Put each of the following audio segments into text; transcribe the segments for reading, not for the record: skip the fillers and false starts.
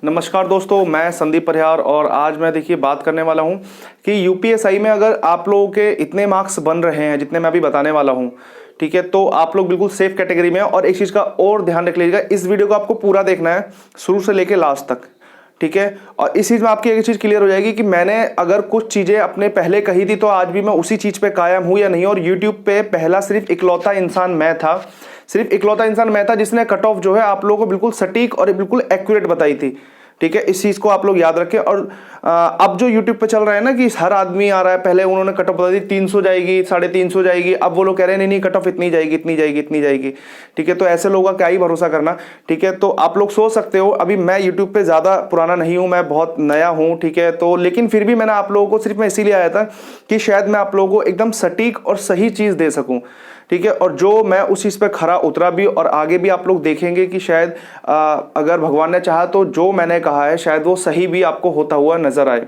नमस्कार दोस्तों, मैं संदीप परिहार और आज मैं देखिए बात करने वाला हूं कि यूपीएसआई में अगर आप लोगों के इतने मार्क्स बन रहे हैं जितने मैं अभी बताने वाला हूं, ठीक है, तो आप लोग बिल्कुल सेफ कैटेगरी में हैं। और एक चीज़ का और ध्यान रख लीजिएगा, इस वीडियो को आपको पूरा देखना है शुरू से लेकर लास्ट तक, ठीक है। और इस चीज़ में आपकी एक चीज़ क्लियर हो जाएगी कि मैंने अगर कुछ चीज़ें अपने पहले कही थी तो आज भी मैं उसी चीज़ पे कायम हूँ या नहीं। और यूट्यूब पे पहला सिर्फ इकलौता इंसान मैं था, सिर्फ इकलौता इंसान मैं था जिसने कट ऑफ जो है आप लोगों को बिल्कुल सटीक और बिल्कुल एक्यूरेट बताई थी, ठीक है। इस चीज़ को आप लोग याद रखें। और अब जो YouTube पे चल रहा है ना कि हर आदमी आ रहा है, पहले उन्होंने कट ऑफ बता दी 300 जाएगी, 350 जाएगी, अब वो लोग कह रहे हैं नहीं नहीं कट ऑफ इतनी जाएगी, इतनी जाएगी, इतनी जाएगी, ठीक है। तो ऐसे लोगों का क्या ही भरोसा करना, ठीक है। तो आप लोग सोच सकते हो, अभी मैं YouTube पे ज़्यादा पुराना नहीं हूँ, मैं बहुत नया हूँ, ठीक है। तो लेकिन फिर भी मैंने आप लोगों को सिर्फ मैं इसीलिए आया था कि शायद मैं आप लोगों को एकदम सटीक और सही चीज़ दे सकूँ, ठीक है। और जो मैं उस चीज़ पे खरा उतरा भी और आगे भी आप लोग देखेंगे कि शायद अगर भगवान ने चाहा तो जो मैंने कहा है शायद वो सही भी आपको होता हुआ नजर आए,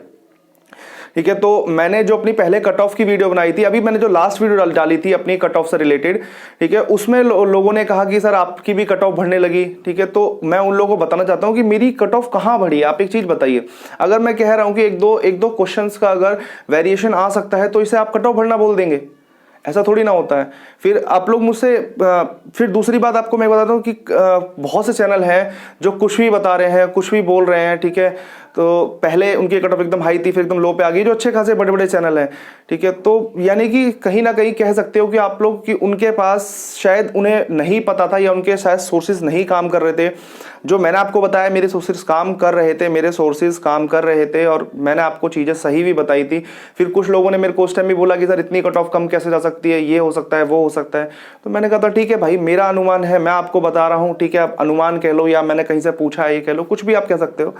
ठीक है। तो मैंने जो अपनी पहले कट ऑफ की वीडियो बनाई थी, अभी मैंने जो लास्ट वीडियो डाली थी अपनी कट ऑफ से रिलेटेड, ठीक है, उसमें लोगों ने कहा कि सर आपकी भी कट ऑफ बढ़ने लगी, ठीक है। तो मैं उन लोगों को बताना चाहता हूं कि मेरी कट ऑफ कहां बढ़ी है। आप एक चीज बताइए, अगर मैं कह रहा हूं कि एक दो क्वेश्चंस का अगर वेरिएशन आ सकता है तो इसे आप कट ऑफ बढ़ना बोल देंगे? ऐसा थोड़ी ना होता है। फिर आप लोग मुझसे फिर दूसरी बात आपको मैं बताता हूँ कि बहुत से चैनल हैं जो कुछ भी बता रहे हैं, कुछ भी बोल रहे हैं, ठीक है। तो पहले उनकी कट ऑफ एकदम हाई थी, फिर एकदम लो पे आ गई, जो अच्छे खासे बड़े बड़े चैनल हैं, ठीक है। तो यानी कि कहीं ना कहीं कह सकते हो कि आप लोग कि उनके पास शायद उन्हें नहीं पता था या उनके शायद सोर्सेज नहीं काम कर रहे थे। जो मैंने आपको बताया मेरे सोर्सेज काम कर रहे थे, मेरे सोर्सेज काम कर रहे थे और मैंने आपको चीज़ें सही भी बताई थी। फिर कुछ लोगों ने मेरे को उस टाइम भी बोला कि सर इतनी कट ऑफ कम कैसे जा सकती है, ये हो सकता है, वो हो सकता है। तो मैंने कहा था ठीक है भाई, मेरा अनुमान है, मैं आपको बता रहा हूँ, ठीक है। आप अनुमान कह लो या मैंने कहीं से पूछा है ये कह लो, कुछ भी आप कह सकते हो।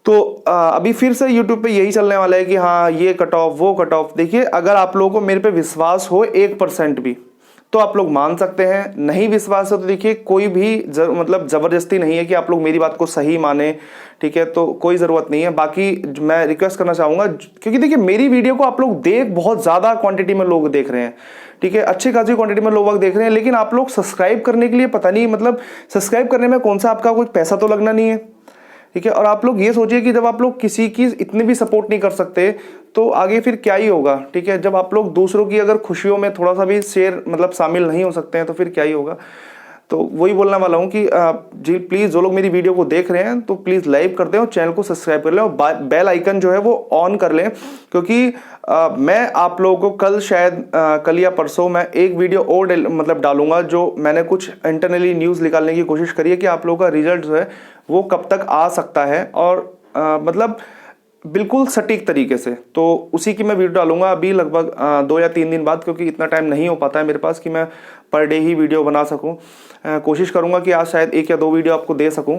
तो अभी फिर से YouTube पे यही चलने वाला है कि हाँ ये कट ऑफ, वो कट ऑफ। देखिए, अगर आप लोगों को मेरे पे विश्वास हो 1% भी तो आप लोग मान सकते हैं, नहीं विश्वास है तो देखिए कोई भी मतलब जबरदस्ती नहीं है कि आप लोग मेरी बात को सही माने, ठीक है। तो कोई ज़रूरत नहीं है। बाकी मैं रिक्वेस्ट करना चाहूँगा, क्योंकि देखिए मेरी वीडियो को आप लोग बहुत ज़्यादा क्वांटिटी में लोग देख रहे हैं, ठीक है, अच्छी खासी क्वांटिटी में लोग देख रहे हैं, लेकिन आप लोग सब्सक्राइब करने के लिए पता नहीं, मतलब सब्सक्राइब करने में कौन सा आपका कोई पैसा तो लगना नहीं है, ठीक है। और आप लोग ये सोचिए कि जब आप लोग किसी की इतनी भी सपोर्ट नहीं कर सकते तो आगे फिर क्या ही होगा, ठीक है। जब आप लोग दूसरों की अगर खुशियों में थोड़ा सा भी शेयर मतलब शामिल नहीं हो सकते हैं तो फिर क्या ही होगा। तो वही बोलने वाला हूँ कि जी प्लीज़ जो लोग मेरी वीडियो को देख रहे हैं तो प्लीज़ लाइक कर दें और चैनल को सब्सक्राइब कर लें और बेल आइकन जो है वो ऑन कर लें, क्योंकि मैं आप लोगों को कल शायद कल या परसों मैं एक वीडियो और मतलब डालूंगा जो मैंने कुछ इंटरनली न्यूज़ निकालने की कोशिश करी है कि आप लोगों का रिजल्ट जो है वो कब तक आ सकता है और मतलब बिल्कुल सटीक तरीके से। तो उसी की मैं वीडियो डालूंगा अभी लगभग 2 या 3 दिन बाद, क्योंकि इतना टाइम नहीं हो पाता है मेरे पास कि मैं पर डे ही वीडियो बना सकूं। कोशिश करूंगा कि आज शायद 1 या 2 वीडियो आपको दे सकूं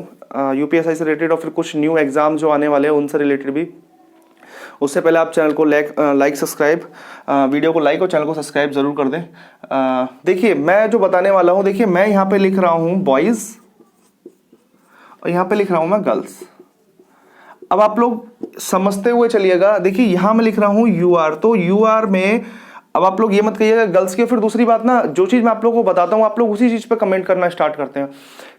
यूपीएसआई से रिलेटेड और फिर कुछ न्यू एग्जाम जो आने वाले हैं उनसे रिलेटेड भी। उससे पहले आप चैनल को लाइक सब्सक्राइब वीडियो को लाइक और चैनल को सब्सक्राइब ज़रूर कर दें। देखिए मैं जो बताने वाला हूँ, देखिए मैं यहाँ पर लिख रहा हूँ बॉयज़ और यहाँ पे लिख रहा हूं मैं गर्ल्स। अब आप लोग समझते हुए चलिएगा, देखिए यहां मैं लिख रहा हूं यू आर, तो यू आर में अब आप लोग ये मत कहिएगा गर्ल्स की। फिर दूसरी बात ना, जो चीज़ मैं आप लोगों को बताता हूं आप लोग उसी चीज़ पे कमेंट करना स्टार्ट करते हैं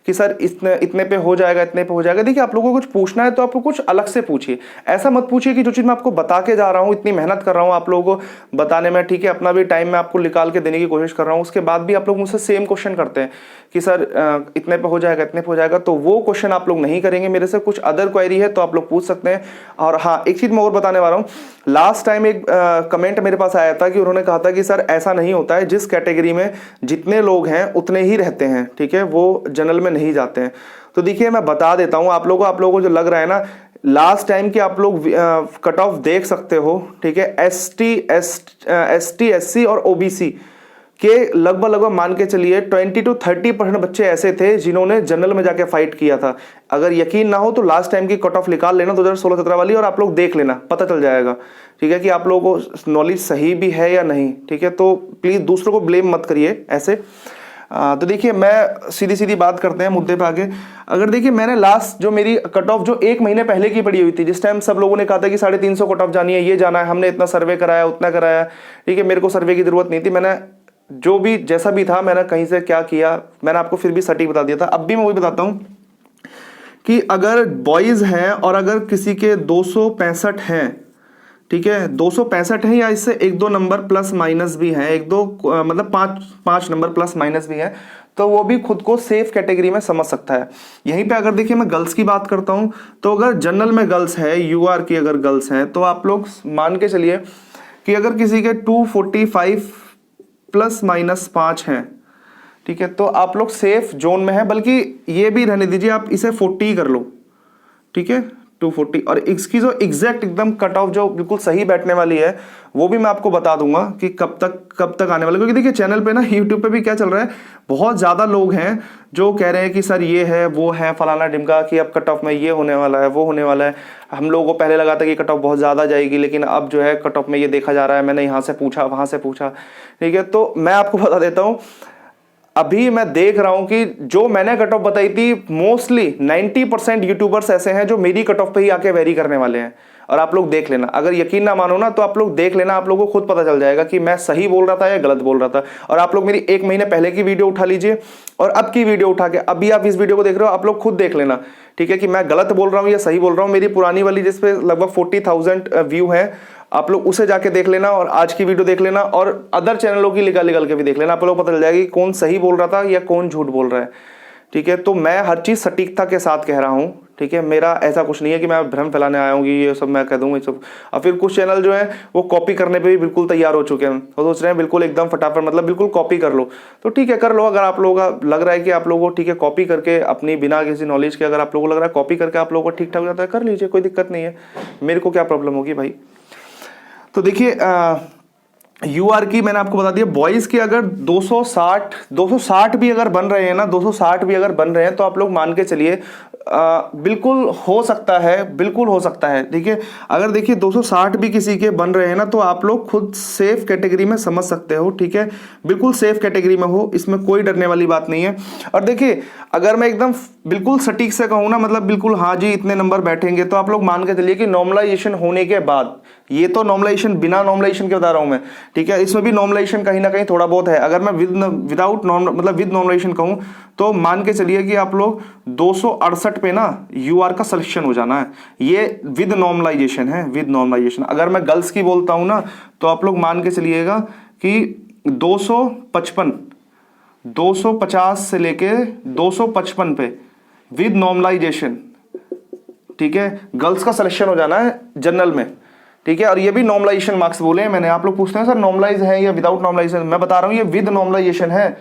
कि सर इतने पे हो जाएगा, इतने पे हो जाएगा। देखिए आप लोगों को कुछ पूछना है तो आपको कुछ अलग से पूछिए, ऐसा मत पूछिए कि जो चीज़ मैं आपको बता के जा रहा हूँ, इतनी मेहनत कर रहा हूँ आप लोगों को बताने में, ठीक है, अपना भी टाइम मैं आपको निकाल के देने की कोशिश कर रहा हूँ, उसके बाद भी आप लोग मुझसे सेम क्वेश्चन करते हैं कि सर इतने पे हो जाएगा, इतने पे हो जाएगा। तो वो क्वेश्चन आप लोग नहीं करेंगे मेरे से, कुछ अदर क्वेरी है तो आप लोग पूछ सकते हैं। और हाँ, एक चीज़ मैं और बताने वाला हूँ, लास्ट टाइम एक कमेंट मेरे पास आया था कि उन्होंने कहा था कि सर ऐसा नहीं होता है, जिस कैटेगरी में जितने लोग हैं उतने ही रहते हैं, ठीक है, वो जनरल में नहीं जाते हैं। तो देखिए मैं बता देता हूं आप लोगों को जो लग रहा है ना लास्ट टाइम की, आप लोग कट ऑफ देख सकते हो, ठीक है। एसटी एससी और ओबीसी के लगभग मान के चलिए 20 to 30% बच्चे ऐसे थे जिन्होंने जनरल में जाके फाइट किया था। अगर यकीन ना हो तो लास्ट टाइम की कट ऑफ निकाल लेना 2016-17 वाली और आप लोग देख लेना, पता चल जाएगा, ठीक है, कि आप लोगों को नॉलेज सही भी है या नहीं, ठीक है। तो प्लीज दूसरों को ब्लेम मत करिए ऐसे। तो देखिए मैं सीधी बात करते हैं मुद्दे पे आगे। अगर देखिए मैंने लास्ट जो मेरी कट ऑफ जो 1 महीने पहले की पड़ी हुई थी, जिस टाइम सब लोगों ने कहा था कि 350 कट ऑफ जानी है, ये जाना है, हमने इतना सर्वे कराया, उतना कराया, ठीक है, मेरे को सर्वे की जरूरत नहीं थी, मैंने जो भी जैसा भी था मैंने कहीं से क्या किया मैंने आपको फिर भी सटीक बता दिया था। अब भी मैं वही बताता हूँ कि अगर बॉयज़ हैं और अगर किसी के 265 हैं, ठीक है, 265 है या इससे एक दो नंबर प्लस माइनस भी हैं, एक दो मतलब पांच नंबर प्लस माइनस भी हैं, तो वो भी खुद को सेफ कैटेगरी में समझ सकता है। यहीं पे अगर देखिए मैं गर्ल्स की बात करता हूं, तो अगर जनरल में गर्ल्स है, यूआर की अगर गर्ल्स हैं, तो आप लोग मान के चलिए कि अगर किसी के 245 प्लस माइनस 5 हैं, ठीक है, तो आप लोग सेफ जोन में है। बल्कि ये भी रहने दीजिए, आप इसे 40 कर लो, ठीक है, 240। और इसकी जो एग्जैक्ट एकदम कट ऑफ जो बिल्कुल सही बैठने वाली है, वो भी मैं आपको बता दूंगा कि कब तक आने वाला। क्योंकि देखिए चैनल पे ना, यूट्यूब पे भी क्या चल रहा है, बहुत ज़्यादा लोग हैं जो कह रहे हैं कि सर ये है वो है फलाना ढिमका, कि अब कट ऑफ में ये होने वाला है वो होने वाला है। हम लोगों को पहले लगा था कि कट ऑफ बहुत ज़्यादा जाएगी, लेकिन अब जो है कट ऑफ में ये देखा जा रहा है, मैंने यहाँ से पूछा वहाँ से पूछा, ठीक है। तो मैं आपको बता देता हूँ, अभी मैं देख रहा हूं कि जो मैंने कट ऑफ बताई थी, मोस्टली 90% यूट्यूबर्स ऐसे हैं जो मेरी कट ऑफ पे ही आके वेरी करने वाले हैं। और आप लोग देख लेना, अगर यकीन ना मानो ना, तो आप लोग देख लेना, आप लोगों को खुद पता चल जाएगा कि मैं सही बोल रहा था या गलत बोल रहा था। और आप लोग मेरी 1 महीने पहले की वीडियो उठा लीजिए और अब की वीडियो उठा के, अभी आप इस वीडियो को देख रहे हो, आप लोग खुद देख लेना, ठीक है, कि मैं गलत बोल रहा हूँ या सही बोल रहा हूँ। मेरी पुरानी वाली जिसपे लगभग 40,000 व्यू है, आप लोग उसे जाके देख लेना और आज की वीडियो देख लेना और अदर चैनलों की निकाल के भी देख लेना। आप लोग पता चल जाएगा कि कौन सही बोल रहा था या कौन झूठ बोल रहा है, ठीक है। तो मैं हर चीज़ सटीकता के साथ कह रहा हूँ, ठीक है। मेरा ऐसा कुछ नहीं है कि मैं भ्रम फैलाने आया हूँ कि ये सब मैं कह दूँगा ये सब। और फिर कुछ चैनल जो है वो कॉपी करने पे भी बिल्कुल तैयार हो चुके हैं, वो सोच रहे हैं बिल्कुल एकदम फटाफट, मतलब बिल्कुल कॉपी कर लो। तो ठीक है, कर लो। अगर आप लोगों का लग रहा है कि आप लोगों को ठीक है कॉपी करके अपनी बिना किसी नॉलेज के, अगर आप लोगों को लग रहा है कॉपी करके आप लोगों को ठीक ठाक जाता है, कर लीजिए, कोई दिक्कत नहीं है। मेरे को क्या प्रॉब्लम होगी भाई। तो देखिए यूआर की मैंने आपको बता दिया, बॉयज की अगर 260 भी अगर बन रहे हैं ना, 260 भी अगर बन रहे हैं, तो आप लोग मान के चलिए बिल्कुल हो सकता है, बिल्कुल हो सकता है। देखिए अगर देखिए 260 भी किसी के बन रहे हैं ना, तो आप लोग खुद सेफ कैटेगरी में समझ सकते हो, ठीक है, बिल्कुल सेफ कैटेगरी में हो, इसमें कोई डरने वाली बात नहीं है। और देखिए अगर मैं एकदम बिल्कुल सटीक से कहूँ ना, मतलब बिल्कुल हाँ जी इतने नंबर बैठेंगे, तो आप लोग मान के चलिए कि नॉर्मलाइजेशन होने के बाद, ये तो नॉर्मलाइजेशन बिना नॉर्मलाइजेशन के बता रहा हूं मैं, ठीक है, इसमें भी नॉर्मलाइजेशन कहीं ना कहीं थोड़ा बहुत है। अगर मैं विदाउट मतलब विद नॉर्मलाइजेशन कहूं, तो मान के चलिए कि आप लोग 268 पे ना यूआर का सिलेक्शन हो जाना है। ये विद नॉर्मलाइजेशन है, विद नॉर्मलाइजेशन। अगर मैं गर्ल्स की बोलता हूं ना, तो आप लोग मान के चलिएगा कि 250 से लेके 255 पे विद नॉर्मलाइजेशन, ठीक है, गर्ल्स का सिलेक्शन हो जाना है जनरल में, ठीक है। और ये भी नॉर्मलाइजेशन मार्क्स बोले हैं मैंने। आप लोग पूछते हैं सर नॉर्मलाइज है या विदाउट नॉर्मलाइजेशन, मैं बता रहा हूं ये विद नॉर्मलाइजेशन है,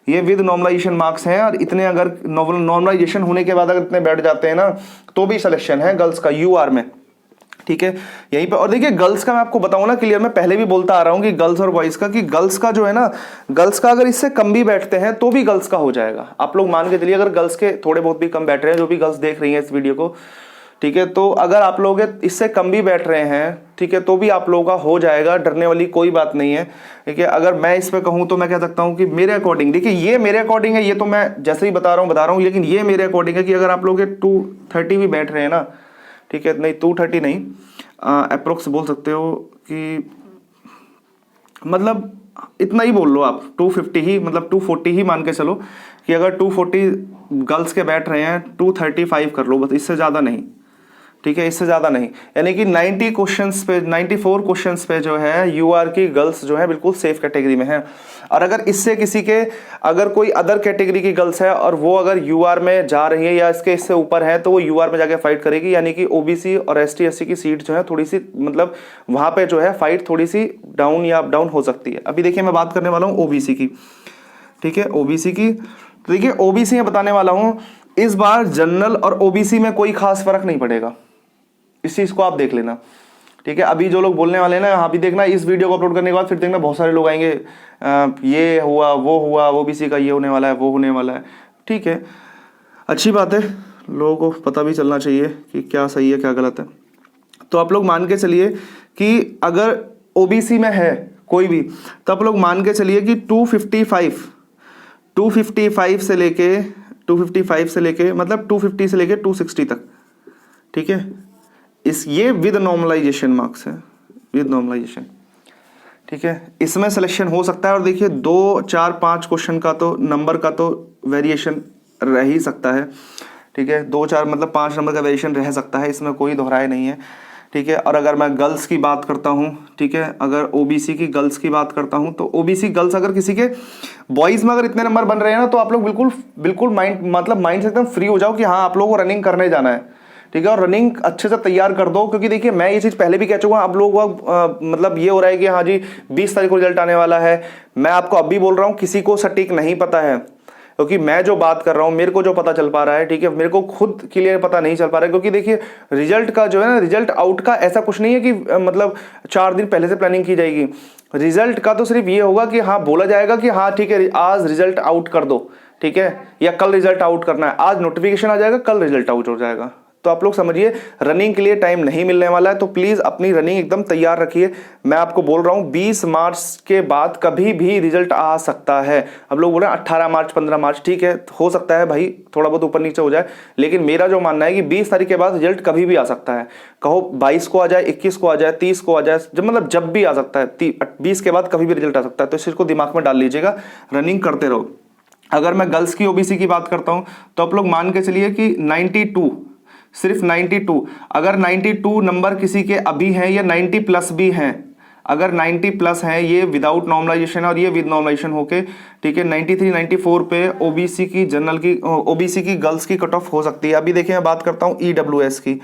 ये विद नॉर्मलाइजेशन मार्क्स हैं। और इतने अगर नॉर्मलाइजेशन होने के बाद अगर इतने बैठ जाते हैं ना, तो भी सिलेक्शन है गर्ल्स का यूआर में, ठीक है, यहीं पे। और देखिए गर्ल्स का मैं आपको बताऊं ना क्लियर, मैं पहले भी बोलता आ रहा हूं कि गर्ल्स और बॉयज का, कि गर्ल्स का जो है ना, गर्ल्स का अगर इससे कम भी बैठते हैं तो भी गर्ल्स का हो जाएगा। आप लोग मान के चलिए अगर गर्ल्स के थोड़े बहुत भी कम बैठ रहे हैं, जो भी गर्ल्स देख रही हैं इस वीडियो को, ठीक है, तो अगर आप लोग इससे कम भी बैठ रहे हैं, ठीक है, तो भी आप लोगों का हो जाएगा, डरने वाली कोई बात नहीं है, ठीक है। अगर मैं इस पे कहूँ तो मैं कह सकता हूँ कि मेरे अकॉर्डिंग, देखिए ये मेरे अकॉर्डिंग है, ये तो मैं जैसे ही बता रहा हूँ, लेकिन ये मेरे अकॉर्डिंग है कि अगर आप लोग 230 भी बैठ रहे हैं ना, ठीक है, नहीं 230 नहीं, अप्रोक्स बोल सकते हो कि मतलब इतना ही बोल लो आप, 250 ही, मतलब 240 ही मान के चलो कि अगर 240 गर्ल्स के बैठ रहे हैं, 235 कर लो बस, इससे ज़्यादा नहीं, ठीक है, इससे ज़्यादा नहीं। यानी कि 90 क्वेश्चंस पे, 94 क्वेश्चंस पे जो है यूआर की गर्ल्स जो है बिल्कुल सेफ कैटेगरी में है। और अगर इससे किसी के, अगर कोई अदर कैटेगरी की गर्ल्स है और वो अगर यूआर में जा रही है या इससे ऊपर है, तो वो यूआर में जाके फाइट करेगी। यानी कि ओबीसी और एसटी एससी की सीट जो है थोड़ी सी, मतलब वहाँ पे जो है फाइट थोड़ी सी डाउन या अप डाउन हो सकती है। अभी देखिए मैं बात करने वाला हूँ ओबीसी की, ठीक है, ओबीसी की। तो देखिए ओबीसी में बताने वाला हूँ, इस बार जनरल और ओबीसी में कोई खास फर्क नहीं पड़ेगा, इस चीज को आप देख लेना, ठीक है। अभी जो लोग बोलने वाले हैं ना, यहाँ भी देखना, इस वीडियो को अपलोड करने के बाद फिर देखना बहुत सारे लोग आएंगे, ये हुआ, ओबीसी का ये होने वाला है, वो होने वाला है, ठीक है, अच्छी बात है, लोगों को पता भी चलना चाहिए कि क्या सही है क्या गलत है। तो आप लोग मान के चलिए कि अगर ओबीसी में है कोई भी, तो आप लोग मान के चलिए कि 255 से लेके 255 से लेके मतलब 250 से लेके 260 तक, ठीक है, ये विद नॉर्मलाइजेशन मार्क्स है, विद नॉर्मलाइजेशन, ठीक है, इसमें सिलेक्शन हो सकता है। और देखिए 2, 4, 5 क्वेश्चन का तो नंबर का तो वेरिएशन रह ही सकता है, ठीक है, 2-4 मतलब 5 नंबर का वेरिएशन रह सकता है, इसमें कोई दोहराए नहीं है। ठीक है, और अगर मैं गर्ल्स की बात करता हूँ, ठीक है, अगर ओबीसी की गर्ल्स की बात करता हूँ तो ओबीसी गर्ल्स अगर किसी के बॉयज में अगर इतने नंबर बन रहे हैं ना, तो आप लोग बिल्कुल बिल्कुल माइंड से एकदम फ्री हो जाओ कि हाँ आप लोगों को रनिंग करने जाना है। ठीक है, और रनिंग अच्छे से तैयार कर दो, क्योंकि देखिए मैं ये चीज़ पहले भी कह चुका हूँ। आप लोगों को मतलब ये हो रहा है कि हाँ जी 20 तारीख को रिजल्ट आने वाला है। मैं आपको अब भी बोल रहा हूँ, किसी को सटीक नहीं पता है, क्योंकि मैं जो बात कर रहा हूँ मेरे को जो पता चल पा रहा है, ठीक है, मेरे को खुद क्लियर पता नहीं चल पा रहा है। क्योंकि देखिए रिजल्ट का जो है ना, रिजल्ट आउट का ऐसा कुछ नहीं है कि मतलब 4 दिन पहले से प्लानिंग की जाएगी। रिजल्ट का तो सिर्फ ये होगा कि हाँ बोला जाएगा कि हाँ ठीक है आज रिजल्ट आउट कर दो, ठीक है, या कल रिजल्ट आउट करना है। आज नोटिफिकेशन आ जाएगा, कल रिजल्ट आउट हो जाएगा। तो आप लोग समझिए रनिंग के लिए टाइम नहीं मिलने वाला है, तो प्लीज अपनी रनिंग एकदम तैयार रखिए। मैं आपको बोल रहा हूँ 20 मार्च के बाद कभी भी रिजल्ट आ सकता है। अब लोग बोल रहे हैं 18 मार्च 15 मार्च, ठीक है हो सकता है भाई, थोड़ा बहुत ऊपर नीचे हो जाए, लेकिन मेरा जो मानना है कि 20 तारीख के बाद रिजल्ट कभी भी आ सकता है। कहो 22 को आ जाए, 21 को आ जाए, 30 को आ जाए, जब मतलब जब भी आ सकता है। 20 के बाद कभी भी रिजल्ट आ सकता है, तो इस चीज को दिमाग में डाल लीजिएगा, रनिंग करते रहो। अगर मैं गर्ल्स की ओबीसी की बात करता हूं तो आप लोग मान के चलिए कि 92, सिर्फ 92, अगर 92 नंबर किसी के अभी हैं या 90 प्लस भी हैं, अगर 90 प्लस हैं, ये विदाउट नॉर्मलाइजेशन और ये विद नॉर्मलाइजेशन होके, ठीक है, 93 94 पे ओबीसी की जनरल की ओबीसी की गर्ल्स की कट ऑफ हो सकती है। अभी देखिए मैं बात करता हूँ ईडब्ल्यूएस की,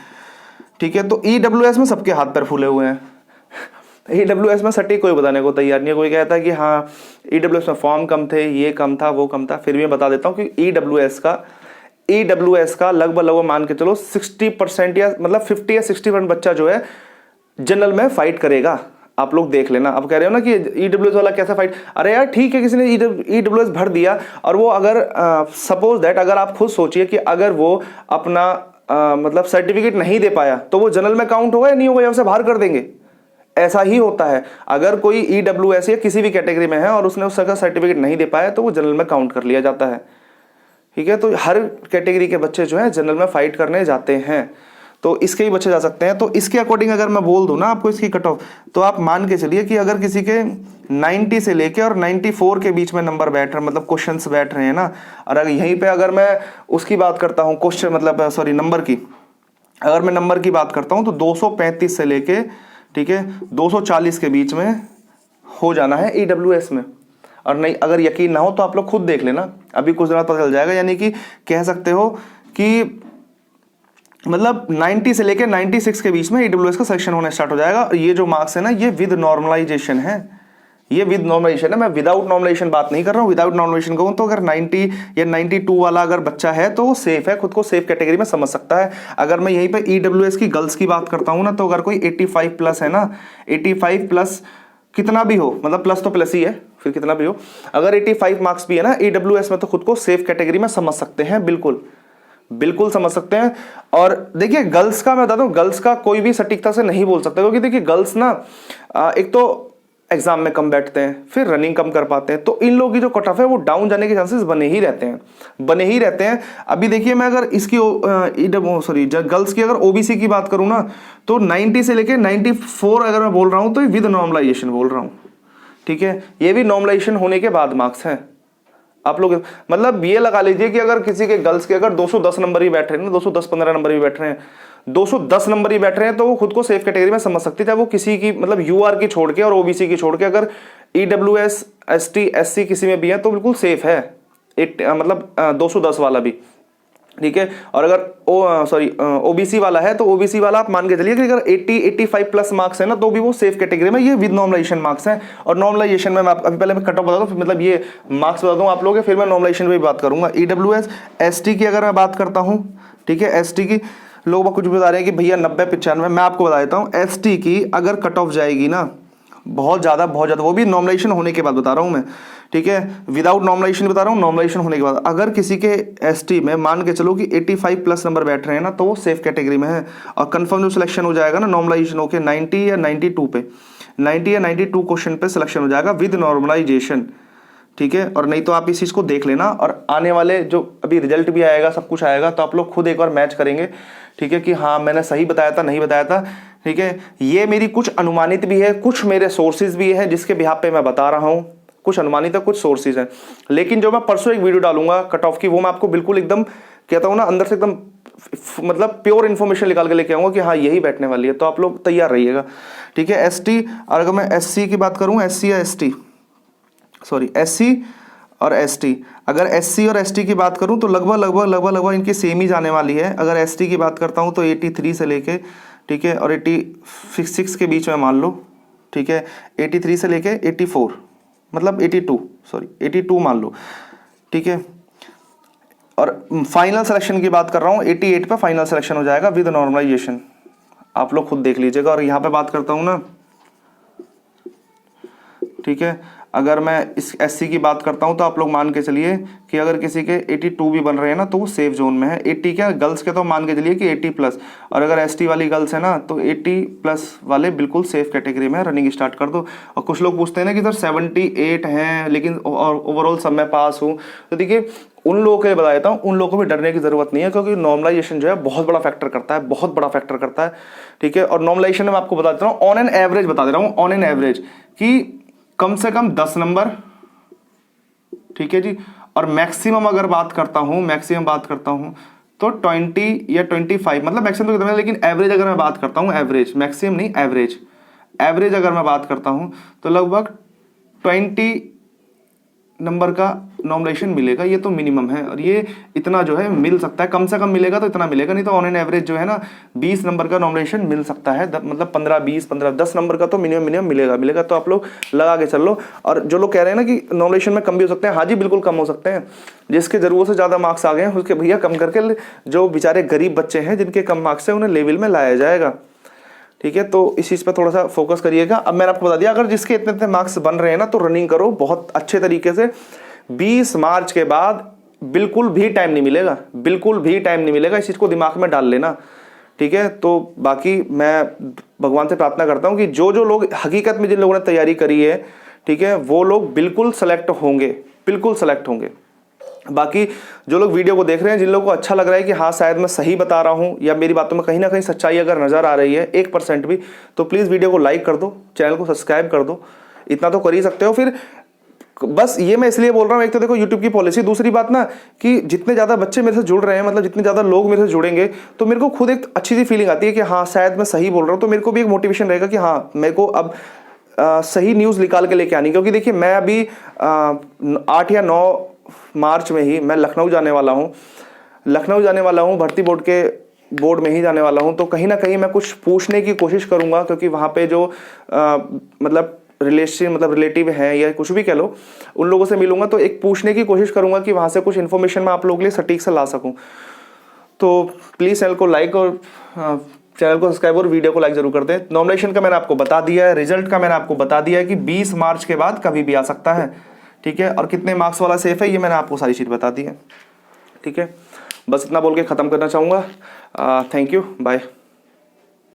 ठीक है, तो ईडब्ल्यूएस में सबके हाथ पैर फूले हुए हैं। ईडब्ल्यूएस में सटीक कोई बताने को तैयार नहीं है। कोई कहता है कि हाँ ईडब्ल्यूएस में फॉर्म कम थे, ये कम था, वो कम था। फिर भी मैं बता देता हूँ कि ईडब्ल्यूएस का लगभग मान के चलो 60% या मतलब 50 या 60% बच्चा जो है जनरल में फाइट करेगा। आप लोग देख लेना। अब कह रहे हो ना कि ईडब्ल्यूएस वाला कैसा फाइट, अरे यार ठीक है, किसी ने ईडब्ल्यूएस भर दिया और वो अगर सपोज दैट, अगर आप खुद सोचिए कि अगर वो अपना मतलब सर्टिफिकेट नहीं दे पाया तो वो जनरल में काउंट होगा या नहीं होगा, या उसे बाहर कर देंगे। ऐसा ही होता है, अगर कोई ईडब्ल्यूएस या किसी भी कैटेगरी में है और उसने उसका सर्टिफिकेट नहीं दे पाया तो वो जनरल में काउंट कर लिया जाता है। ठीक है, तो हर कैटेगरी के बच्चे जो है जनरल में फाइट करने जाते हैं, तो इसके ही बच्चे जा सकते हैं। तो इसके अकॉर्डिंग अगर मैं बोल दूं ना आपको इसकी कट ऑफ, तो आप मान के चलिए कि अगर किसी के 90 से लेके और 94 के बीच में नंबर बैठ रहे, मतलब क्वेश्चंस बैठ रहे हैं ना, और अगर यहीं पे अगर मैं उसकी बात करता हूँ क्वेश्चन मतलब सॉरी नंबर की, अगर मैं नंबर की बात करता हूँ तो 235 से लेके, ठीक है, 240 के बीच में हो जाना है ईडब्ल्यूएस में। और नहीं अगर यकीन ना हो तो आप लोग खुद देख लेना, अभी कुछ दिनों पता चल जाएगा। यानी कि कह सकते हो कि मतलब 90 से लेके 96 के बीच में ईडब्ल्यूएस का सेक्शन होना स्टार्ट हो जाएगा। और ये जो मार्क्स है ना, ये विद नॉर्मलाइजेशन है, ये विद नॉर्मलाइजेशन है। मैं विदाउट नॉर्मलाइजेशन बात नहीं कर रहा हूँ। विदाउट नॉर्मलाइजेशन कहूँ तो अगर 90 या 92 वाला अगर बच्चा है तो वो सेफ है, खुद को सेफ कैटेगरी में समझ सकता है। अगर मैं यहीं पे ईडब्ल्यूएस की गर्ल्स की बात करता हूँ ना, तो अगर कोई 85 प्लस है ना, 85 प्लस कितना भी हो, मतलब प्लस तो प्लस ही है, फिर कितना भी हो, अगर 85 मार्क्स भी है ना ईडब्ल्यूएस में, तो खुद को सेफ कैटेगरी में समझ सकते हैं, बिल्कुल बिल्कुल समझ सकते हैं। और देखिए गर्ल्स का मैं बता दूं, गर्ल्स का कोई भी सटीकता से नहीं बोल सकता, क्योंकि देखिए गर्ल्स ना एक तो एग्जाम में कम बैठते हैं, फिर रनिंग कम कर पाते हैं, तो इन लोगों की जो कट ऑफ है वो डाउन जाने के चांसेस बने ही रहते हैं। अभी देखिए मैं अगर इसकी गर्ल्स की अगर ओबीसी की बात करूं ना, तो 90 से लेके 94 अगर मैं बोल रहा हूं तो विद नॉर्मलाइजेशन बोल रहा हूं, ठीक है, ये भी नॉर्मलाइजेशन होने के बाद मार्क्स हैं। आप लोग मतलब ये लगा लीजिए कि अगर किसी के गर्ल्स के अगर 210 नंबर ही बैठ रहे हैं ना, 210-15 नंबर ही बैठ रहे हैं, 210 नंबर ही बैठ रहे हैं, तो वो खुद को सेफ कैटेगरी में समझ सकती है, चाहे वो किसी की मतलब यूआर की छोड़ के और ओबीसी की छोड़ के, अगर ईडब्ल्यूएस एसटी एससी किसी में भी है तो बिल्कुल सेफ है, मतलब 210 वाला भी, ठीक है। और अगर ओबीसी वाला है तो ओबीसी वाला आप मान के चलिए कि अगर 80-85 प्लस मार्क्स है ना, तो भी वो सेफ कैटेगरी में, ये विद नॉर्मलाइजेशन मार्क्स हैं। और नॉर्मलाइजेशन में मैं अभी पहले मैं कट ऑफ बता दूं, मतलब ये मार्क्स बता दूं आप लोगों के, फिर मैं नॉर्मलाइजेशन पे बात करूंगा। ईडब्ल्यूएस एसटी की अगर मैं बात करता हूं, ठीक है, एसटी की लोग कुछ बता रहे हैं कि भैया 90-95, मैं आपको बता देता हूँ एसटी की अगर कट ऑफ जाएगी ना बहुत ज़्यादा, वो भी नॉर्मलाइजेशन होने के बाद बता रहा हूँ मैं, ठीक है, विदाउट नॉर्मलाइजेशन बता रहा हूँ, नॉर्मलाइजेशन होने के बाद अगर किसी के एसटी में मान के चलो कि 85 प्लस नंबर बैठ रहे हैं ना, तो वो सेफ कैटेगरी में है। और कंफर्म जो सिलेक्शन हो जाएगा ना नॉर्मलाइजेशन होकर 90 या 92 पे, 90 या 92 क्वेश्चन पे सिलेक्शन हो जाएगा विद नॉर्मलाइजेशन, ठीक है। और नहीं तो आप इस चीज़ को देख लेना, और आने वाले जो अभी रिजल्ट भी आएगा, सब कुछ आएगा, तो आप लोग खुद एक बार मैच करेंगे, ठीक है, कि हाँ मैंने सही बताया था नहीं बताया था, ठीक है। ये मेरी कुछ अनुमानित भी है, कुछ मेरे सोर्सेज भी है जिसके बिहाफ पे मैं बता रहा हूँ, कुछ अनुमानित है कुछ सोर्सेज हैं। लेकिन जो मैं परसों एक वीडियो डालूंगा कट ऑफ की, वो मैं आपको बिल्कुल एकदम कहता हूँ ना, अंदर से एकदम मतलब प्योर इन्फॉर्मेशन निकाल के लेके आऊँगा कि हाँ यही बैठने वाली है, तो आप लोग तैयार रहिएगा, ठीक है। ST, और अगर मैं SC की बात करूँ, SC या ST, सॉरी SC और ST, अगर SC और ST की बात करूं तो लगभग इनकी सेम ही जाने वाली है। अगर ST की बात करता हूं तो 83 से लेके, ठीक है, और 86 के बीच में मान लो, ठीक है, 83 से लेके 84, मतलब 82 मान लो, ठीक है। और फाइनल सिलेक्शन की बात कर रहा हूँ, 88 पे फाइनल सिलेक्शन हो जाएगा विद नॉर्मलाइजेशन, आप लोग खुद देख लीजिएगा। और यहाँ पे बात करता हूँ ना, ठीक है, अगर मैं इस SC की बात करता हूं तो आप लोग मान के चलिए कि अगर किसी के 82 भी बन रहे हैं ना तो वो सेफ जोन में है। 80 क्या, गर्ल्स के तो मान के चलिए कि 80+, और अगर ST वाली गर्ल्स है ना तो 80+ वाले बिल्कुल सेफ कैटेगरी में रनिंग स्टार्ट कर दो। और कुछ लोग पूछते हैं ना कि सर 78 हैं लेकिन ओवरऑल सब में पास हूँ, तो देखिए उन लोगों के लिए बता देता हूँ, उन लोगों को भी डरने की जरूरत नहीं है, क्योंकि नॉर्मलाइजेशन जो है बहुत बड़ा फैक्टर करता है, बहुत बड़ा फैक्टर करता है, ठीक है। और नॉर्मलाइजेशन में आपको बता देता हूँ, ऑन एन एवरेज बता दे रहा हूँ, ऑन एन एवरेज कि कम से कम 10 नंबर, ठीक है जी। और मैक्सिमम अगर बात करता हूं, मैक्सिमम बात करता हूं तो 20 या 25, मतलब मैक्सिमम तो कितना है, लेकिन एवरेज अगर मैं बात करता हूं, एवरेज, मैक्सिमम नहीं, एवरेज, एवरेज अगर मैं बात करता हूं तो लगभग 20 नंबर का नॉमिनेशन मिलेगा, ये तो मिनिमम है। और ये इतना जो है मिल सकता है, कम से कम मिलेगा तो इतना मिलेगा, नहीं तो ऑन एन एवरेज जो है ना 20 नंबर का नॉमिनेशन मिल सकता है, मतलब 15, 20, 15, 10 नंबर का तो मिनिमम मिलेगा। तो आप लोग लगा के चल लो। और जो लोग कह रहे हैं ना कि नॉमिनेशन में कम भी हो सकते हैं, हाँ जी बिल्कुल कम हो सकते हैं। जिसके जरूरत से ज़्यादा मार्क्स आ गए हैं उसके भैया कम करके, जो बेचारे गरीब बच्चे हैं जिनके कम मार्क्स है उन्हें लेवल में लाया जाएगा, ठीक है। तो इस चीज़ पर थोड़ा सा फोकस करिएगा। अब मैंने आपको बता दिया, अगर जिसके इतने इतने मार्क्स बन रहे हैं ना तो रनिंग करो बहुत अच्छे तरीके से। 20 मार्च के बाद बिल्कुल भी टाइम नहीं मिलेगा, बिल्कुल भी टाइम नहीं मिलेगा, इस चीज़ को दिमाग में डाल लेना, ठीक है। तो बाकी मैं भगवान से प्रार्थना करता हूँ कि जो जो लोग हकीकत में, जिन लोगों ने तैयारी करी है, ठीक है, वो लोग बिल्कुल सेलेक्ट होंगे, बिल्कुल सेलेक्ट होंगे। बाकी जो लोग वीडियो को देख रहे हैं, जिन लोगों को अच्छा लग रहा है कि हाँ शायद मैं सही बता रहा हूँ या मेरी बातों में कहीं ना कहीं सच्चाई अगर नज़र आ रही है 1% भी, तो प्लीज़ वीडियो को लाइक कर दो, चैनल को सब्सक्राइब कर दो, इतना तो कर ही सकते हो। फिर बस ये मैं इसलिए बोल रहा हूँ, एक तो देखो यूट्यूब की पॉलिसी, दूसरी बात ना कि जितने ज़्यादा बच्चे मेरे से जुड़ रहे हैं, मतलब जितने ज़्यादा लोग मेरे से जुड़ेंगे, तो मेरे को खुद एक अच्छी सी फीलिंग आती है कि हाँ शायद मैं सही बोल रहा हूँ। तो मेरे को भी एक मोटिवेशन रहेगा कि हाँ मेरे को अब सही न्यूज़ निकाल के लेके आनी। क्योंकि देखिए मैं अभी 8 या 9 मार्च में ही मैं लखनऊ जाने वाला हूँ, भर्ती बोर्ड में ही जाने वाला हूँ। तो कहीं ना कहीं मैं कुछ पूछने की कोशिश करूँगा, क्योंकि वहाँ पे जो मतलब रिलेटिव हैं या कुछ भी कह लो, उन लोगों से मिलूंगा, तो एक पूछने की कोशिश करूंगा कि वहाँ से कुछ इन्फॉर्मेशन मैं आप लोगों के लिए सटीक से ला सकूँ। तो प्लीज़ चैनल को लाइक और चैनल को सब्सक्राइब और वीडियो को लाइक जरूर कर दें। नॉमिनेशन का मैंने आपको बता दिया है, रिजल्ट का मैंने आपको बता दिया है कि 20 मार्च के बाद कभी भी आ सकता है, ठीक है। और कितने मार्क्स वाला सेफ है ये मैंने आपको सारी चीज़ बता दी है, ठीक है। बस इतना बोल के ख़त्म करना चाहूँगा। Thank you, bye.